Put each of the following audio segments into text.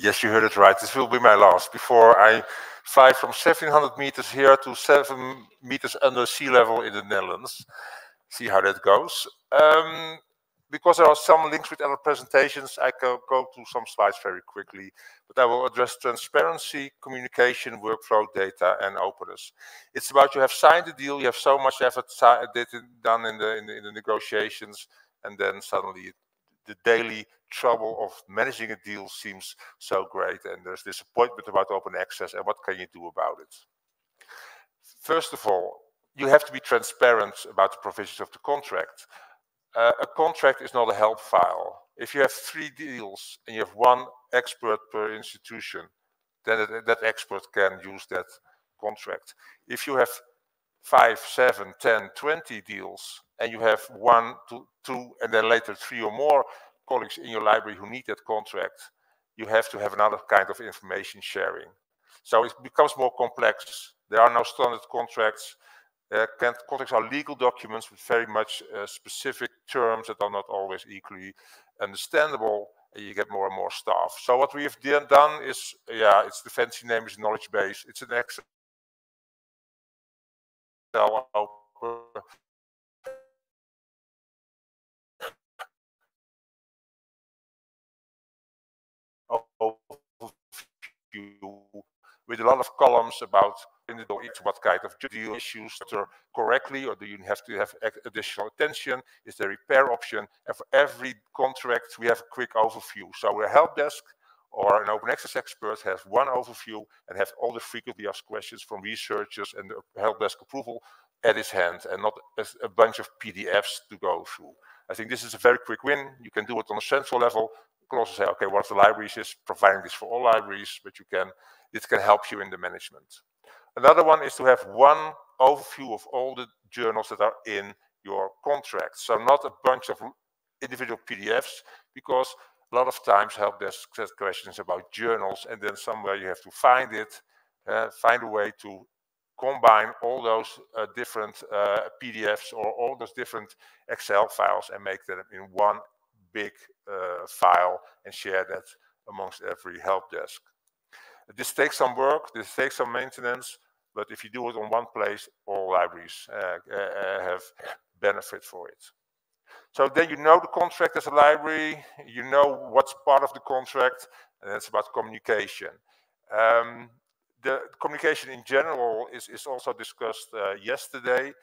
Yes, you heard it right. This will be my last before I fly from 1700 meters here to 7 meters under sea level in the Netherlands. See how that goes. Because there are some links with other presentations, I can go to some slides very quickly, but I will address transparency, communication, workflow, data, and openness. It's about you have signed the deal, you have so much effort done in the negotiations, and then suddenly the daily trouble of managing a deal seems so great, and there's disappointment about open access, and what can you do about it? First of all, you have to be transparent about the provisions of the contract. A contract is not a help file. If you have 3 deals and you have 1 expert per institution, then that expert can use that contract. If you have 5, 7, 10, 20 deals and you have 1, 2, and then later 3 or more colleagues in your library who need that contract, you have to have another kind of information sharing. So it becomes more complex. There are no standard contracts. Contracts are legal documents with very much specific terms that are not always equally understandable, and you get more and more staff. So what we have done is, it's the fancy name is knowledge base. It's an Excel with a lot of columns about what kind of deal issues are correctly, or do you have to have additional attention? Is there a repair option? And for every contract, we have a quick overview. So a help desk or an open access expert has one overview and have all the frequently asked questions from researchers and the help desk approval at his hand, and not a bunch of PDFs to go through. I think this is a very quick win. You can do it on a central level. You can also say, okay, what the libraries is providing this for all libraries, but it can help you in the management. Another one is to have one overview of all the journals that are in your contract. So not a bunch of individual PDFs, because a lot of times help desk questions about journals, and then somewhere you have to find it, find a way to combine all those different PDFs or all those different Excel files and make them in one big file and share that amongst every help desk. This takes some work, this takes some maintenance, but if you do it on one place, all libraries have benefit for it. So then you know the contract as a library, you know what's part of the contract, and it's about communication. The communication in general is also discussed yesterday,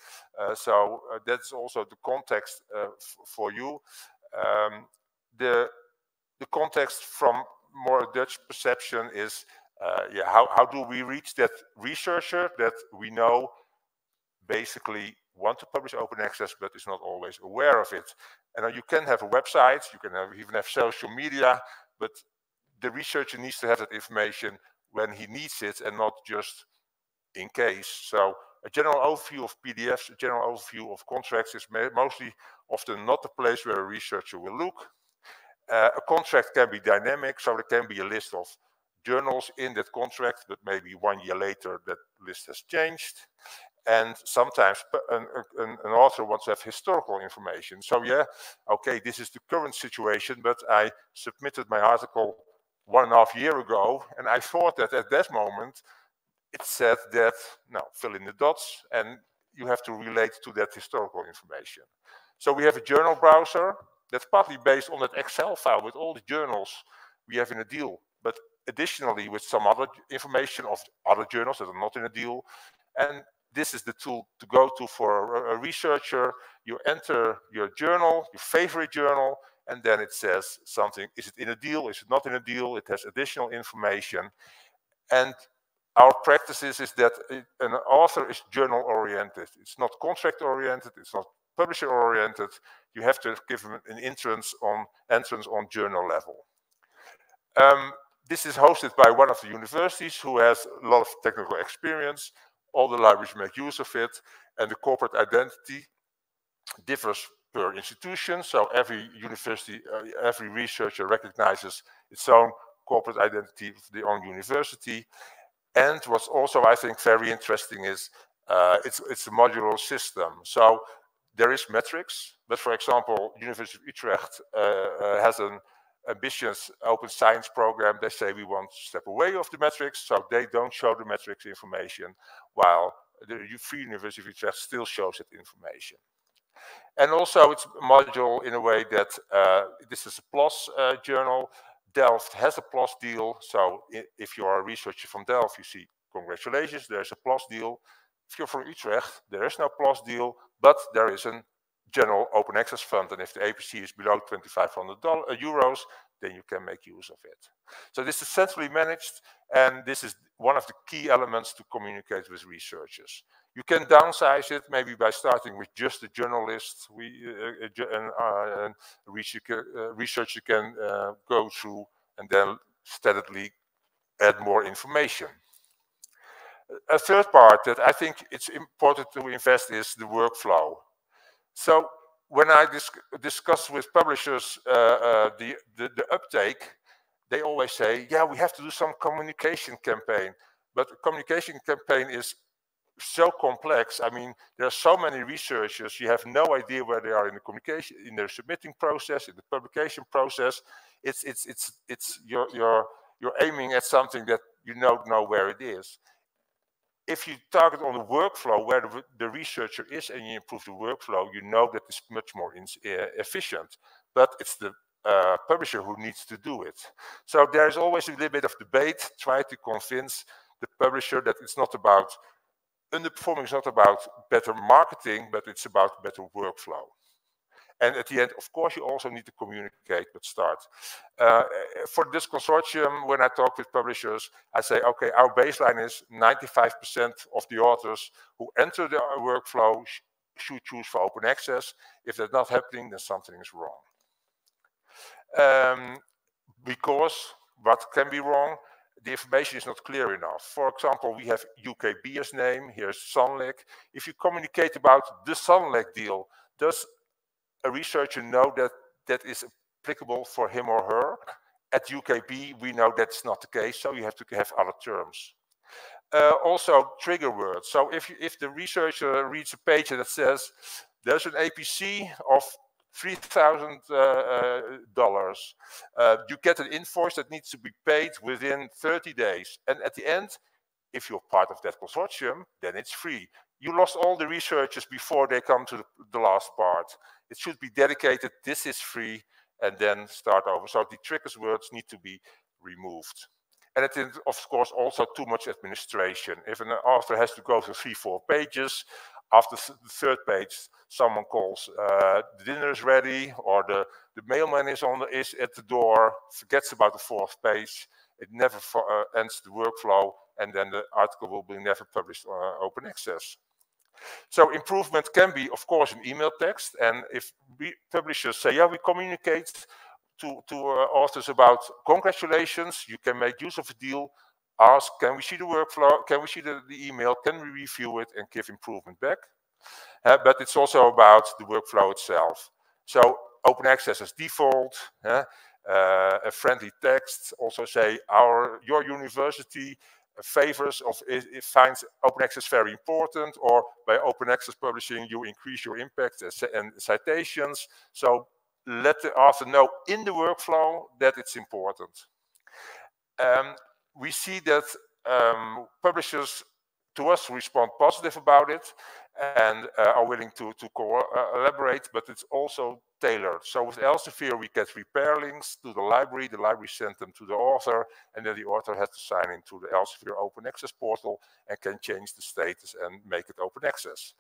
so that's also the context for you. The context from more Dutch perception is, how do we reach that researcher that we know basically want to publish open access but is not always aware of it? And you can have a website, you can even have social media, but the researcher needs to have that information when he needs it and not just in case. So a general overview of PDFs, a general overview of contracts is mostly often not the place where a researcher will look. A contract can be dynamic, so there can be a list of journals in that contract, but maybe 1 year later that list has changed. And sometimes an author wants to have historical information. So okay, this is the current situation, but I submitted my article 1.5 years ago, and I thought that at that moment it said that, now fill in the dots, and you have to relate to that historical information. So we have a journal browser that's partly based on that Excel file with all the journals we have in a deal, but additionally with some other information of other journals that are not in a deal. And this is the tool to go to for a researcher. You enter your journal, your favorite journal, and then it says something. Is it in a deal? Is it not in a deal? It has additional information. And our practice is that an author is journal oriented. It's not contract oriented. It's not publisher oriented. You have to give them an entrance on journal level. This is hosted by one of the universities who has a lot of technical experience. All the libraries make use of it, and the corporate identity differs per institution. So every university, every researcher recognizes its own corporate identity of their own university. And what's also, I think, very interesting is it's a modular system. So there is metrics, but for example, University of Utrecht has an ambitious open science program, they say we want to step away of the metrics, so they don't show the metrics information, while the Free University of Utrecht still shows that information. And also it's modular in a way that this is a PLOS journal. Delft has a PLOS deal, so if you are a researcher from Delft, you see, congratulations, there's a PLOS deal. If you're from Utrecht, there is no PLOS deal, but there is a general open access fund, and if the APC is below 2,500 euros, then you can make use of it. So this is centrally managed, and this is one of the key elements to communicate with researchers. You can downsize it maybe by starting with just a journalist. Researcher can go through and then steadily add more information. A third part that I think it's important to invest is the workflow. So when I discuss with publishers the uptake, they always say, yeah, we have to do some communication campaign. But a communication campaign is so complex. I mean, there are so many researchers, you have no idea where they are in the communication, in their submitting process, in the publication process. You're aiming at something that you don't know where it is. If you target on the workflow where the researcher is and you improve the workflow, you know that it's much more efficient. But it's the publisher who needs to do it. So there's always a little bit of debate, try to convince the publisher that it's not about underperforming, is not about better marketing, but it's about better workflow. And at the end, of course, you also need to communicate, but start. For this consortium, when I talk with publishers, I say, okay, our baseline is 95% of the authors who enter the workflow should choose for open access. If that's not happening, then something is wrong. Because what can be wrong? The information is not clear enough. For example, we have UKB as name, here's Sunlick. If you communicate about the Sunlick deal, does a researcher know that that is applicable for him or her? At UKB, we know that's not the case, so you have to have other terms. Also, trigger words. So if the researcher reads a page that says, there's an APC of $3,000, you get an invoice that needs to be paid within 30 days. And at the end, if you're part of that consortium, then it's free. You lost all the researchers before they come to the last part. It should be dedicated, this is free, and then start over. So the trigger words need to be removed. And it is, of course, also too much administration. If an author has to go through 3-4 pages, after the third page, someone calls, the dinner is ready, or the mailman is at the door, forgets about the fourth page. It never ends the workflow, and then the article will be never published on open access. So improvement can be, of course, an email text. And if publishers say, yeah, we communicate to authors about congratulations, you can make use of a deal, ask, can we see the workflow, can we see the email, can we review it and give improvement back? But it's also about the workflow itself. So open access as default, a friendly text, also say your university favors of it finds open access very important, or by open access publishing you increase your impact and citations. So let the author know in the workflow that it's important. We see that publishers to us respond positive about it and are willing to collaborate, but it's also tailored. So with Elsevier, we get repair links to the library sends them to the author, and then the author has to sign into the Elsevier open access portal and can change the status and make it open access.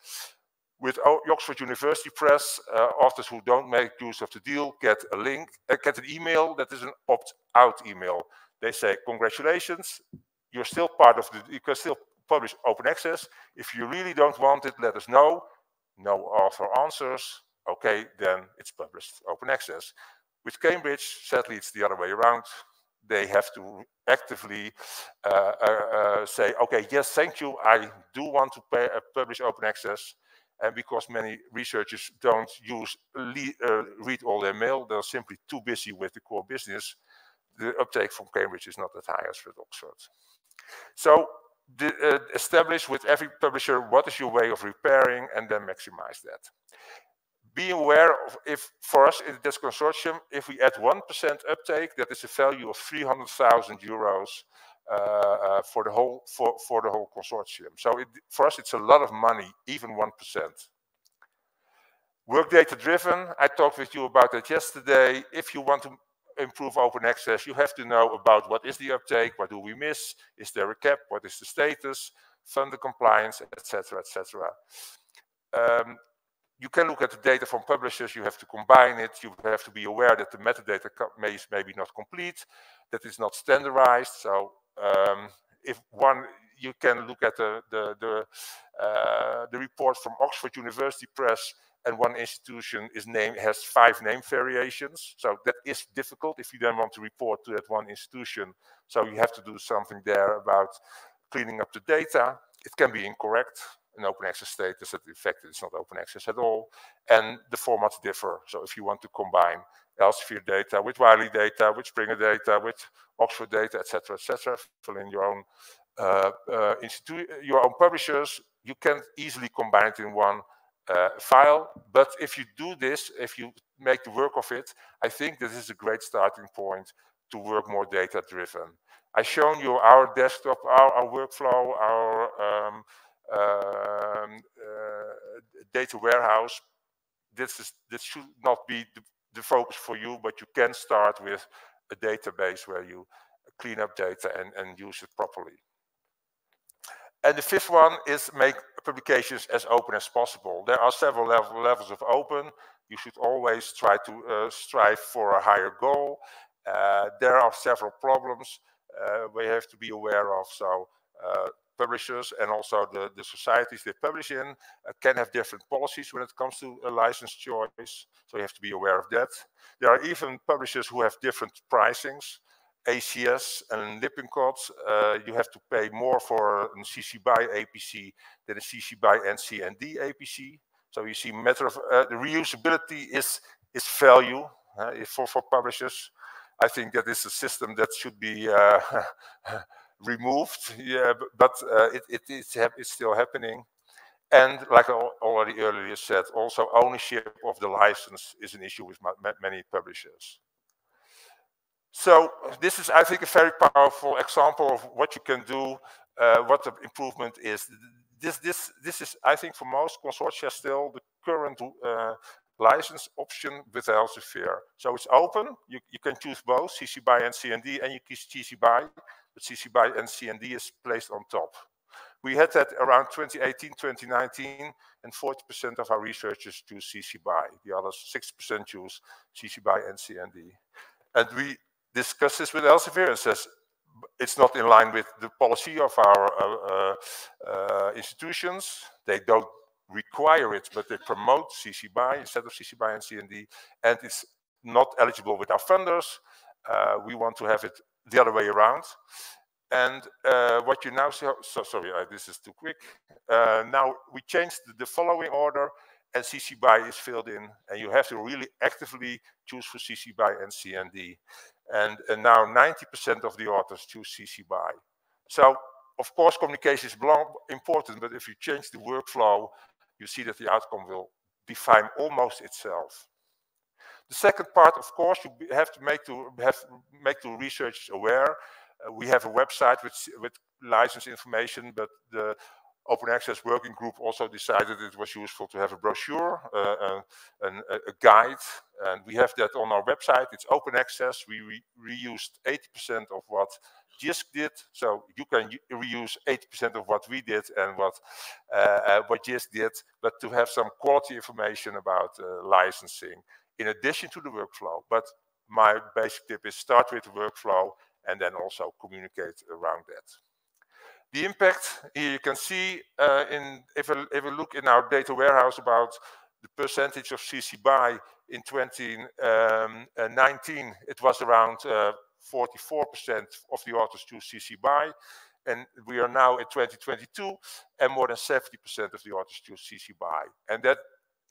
With Oxford University Press, authors who don't make use of the deal get a link, get an email that is an opt-out email. They say, congratulations, you're still part of you can still publish open access. If you really don't want it, let us know. No author answers. Okay, then it's published open access. With Cambridge, sadly, it's the other way around. They have to actively say, okay, yes, thank you. I do want to publish open access. And because many researchers don't read all their mail, they're simply too busy with the core business, the uptake from Cambridge is not that high as with Oxford. So establish with every publisher what is your way of repairing and then maximize that. be aware of, if for us in this consortium, if we add 1% uptake, that is a value of 300,000 euros for the whole consortium. So for us, it's a lot of money, even 1%. Work data driven, I talked with you about that yesterday. If you want to improve open access, you have to know about what is the uptake, what do we miss, is there a cap, what is the status, funder compliance, etc., etc. You can look at the data from publishers, you have to combine it, you have to be aware that the metadata may be not complete, that it's not standardized. So if one, you can look at the report from Oxford University Press, and one institution has 5 name variations. So that is difficult if you then want to report to that one institution. So you have to do something there about cleaning up the data. It can be incorrect. An open access status that in fact it's not open access at all, and the formats differ. So if you want to combine Elsevier data with Wiley data, with Springer data, with Oxford data, etc., fill in your own your own publishers, you can easily combine it in one file. But if you do this, if you make the work of it, I think this is a great starting point to work more data driven. I've shown you our desktop, our workflow, our data warehouse. This should not be the focus for you, but you can start with a database where you clean up data and use it properly. And the 5th one is make publications as open as possible. There are several levels of open. You should always try to strive for a higher goal. There are several problems we have to be aware of. So publishers and also the societies they publish in can have different policies when it comes to a license choice. So you have to be aware of that. There are even publishers who have different pricings. ACS and Lippincott, you have to pay more for a CC BY APC than a CC BY NC&D APC. So you see, matter of the reusability is value for publishers. I think that is a system that should be removed. Yeah, but it's still happening. And like I already earlier said, also ownership of the license is an issue with many publishers. So this is, I think, a very powerful example of what you can do, what the improvement is. This is, I think, for most consortia still the current license option with Elsevier. So it's open. You can choose both CC BY and CND, and you choose CC BY, but CC BY and CND is placed on top. We had that around 2018, 2019, and 40% of our researchers choose CC BY. The others, 6% choose CC BY and CND. And we discuss this with Elsevier and says it's not in line with the policy of our institutions. They don't require it, but they promote CC BY instead of CC BY and CND, and it's not eligible with our funders. We want to have it the other way around. And what you now see, sorry, this is too quick. Now we changed the following order, and CC BY is filled in, and you have to really actively choose for CC BY and CND. And now 90% of the authors choose CC BY. So, of course, communication is important, but if you change the workflow, you see that the outcome will define almost itself. The second part, of course, you have to make the researchers aware. We have a website with license information, but the Open Access Working Group also decided it was useful to have a brochure, a guide, and we have that on our website. It's open access. We reused 80% of what JISC did, so you can reuse 80% of what we did and what JISC did, but to have some quality information about licensing in addition to the workflow. But my basic tip is start with the workflow and then also communicate around that. The impact, here you can see, if we look in our data warehouse about the percentage of CC BY in 2019, it was around 44% of the authors choose CC BY, and we are now in 2022, and more than 70% of the authors choose CC BY. And that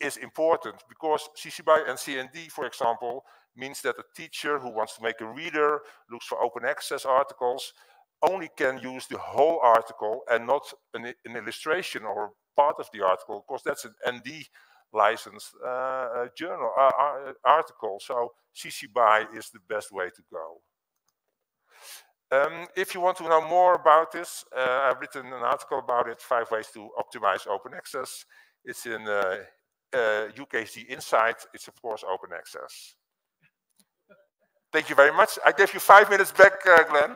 is important because CC BY and CND, for example, means that a teacher who wants to make a reader, looks for open access articles, only can use the whole article and not an illustration or part of the article, because that's an ND licensed journal article. So CC BY is the best way to go. If you want to know more about this, I've written an article about it, 5 ways to optimize open access. It's in UKC Insight. It's of course open access. Thank you very much. I gave you 5 minutes back, Glenn.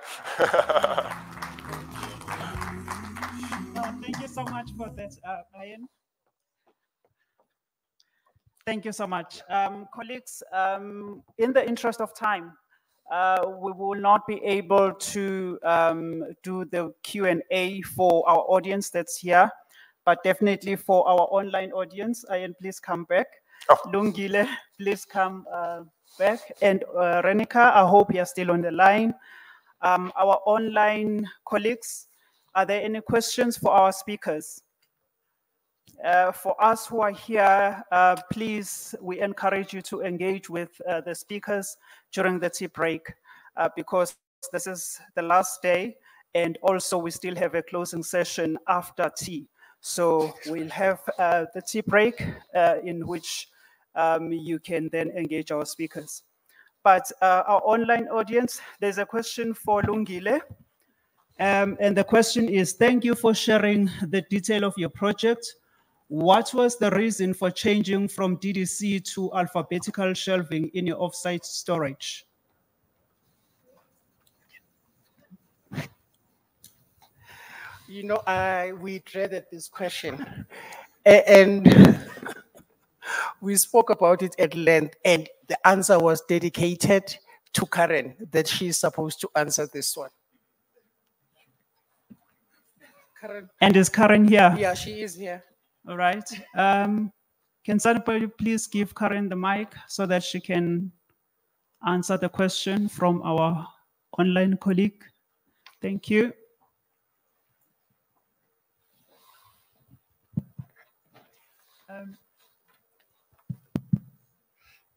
Thank you so much for that, Arjan. Thank you so much. Colleagues, in the interest of time, we will not be able to do the Q&A for our audience that's here, but definitely for our online audience. Arjan, please come back. Oh. Lungile, please come back. And Renika, I hope you're still on the line. Our online colleagues, are there any questions for our speakers? For us who are here, please, we encourage you to engage with the speakers during the tea break because this is the last day, and also we still have a closing session after tea. So we'll have the tea break in which you can then engage our speakers. But our online audience, there's a question for Lungile. And the question is, thank you for sharing the detail of your project. What was the reason for changing from DDC to alphabetical shelving in your offsite storage? You know, we dreaded this question. And we spoke about it at length, and the answer was dedicated to Karen, that she's supposed to answer this one. Karen. And is Karen here? Yeah, she is here. All right. Can somebody please give Karen the mic so that she can answer the question from our online colleague? Thank you.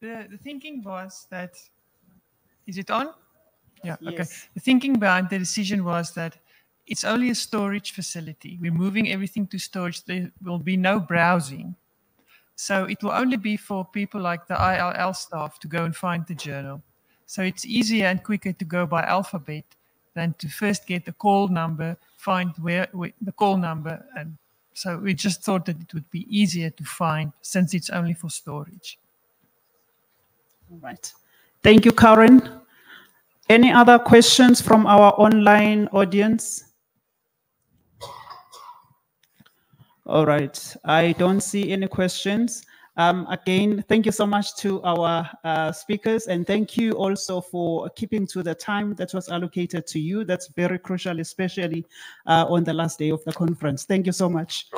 The thinking was that, is it on? Yeah, yes. Okay. The thinking behind the decision was that it's only a storage facility. We're moving everything to storage. There will be no browsing. So it will only be for people like the ILL staff to go and find the journal. So it's easier and quicker to go by alphabet than to first get the call number, find where the call number. And so we just thought that it would be easier to find since it's only for storage. All right. Thank you, Karen. Any other questions from our online audience? All right, I don't see any questions. Again, thank you so much to our speakers, and thank you also for keeping to the time that was allocated to you. That's very crucial, especially on the last day of the conference. Thank you so much.